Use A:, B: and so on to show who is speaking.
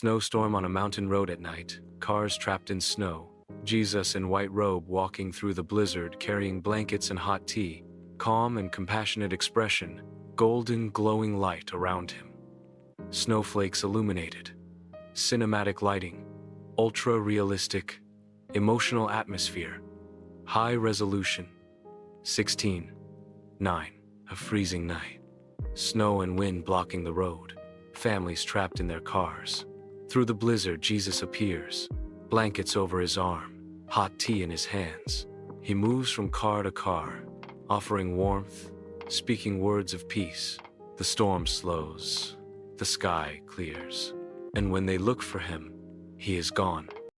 A: Snowstorm on a mountain road at night, cars trapped in snow, Jesus in white robe walking through the blizzard carrying blankets and hot tea, calm and compassionate expression, golden glowing light around him. Snowflakes illuminated. Cinematic lighting. Ultra-realistic. Emotional atmosphere. High resolution. 16:9. A freezing night. Snow and wind blocking the road. Families trapped in their cars. Through the blizzard, Jesus appears. Blankets over his arm. Hot tea in his hands. He moves from car to car, offering warmth, speaking words of peace. The storm slows. The sky clears. And when they look for him, he is gone.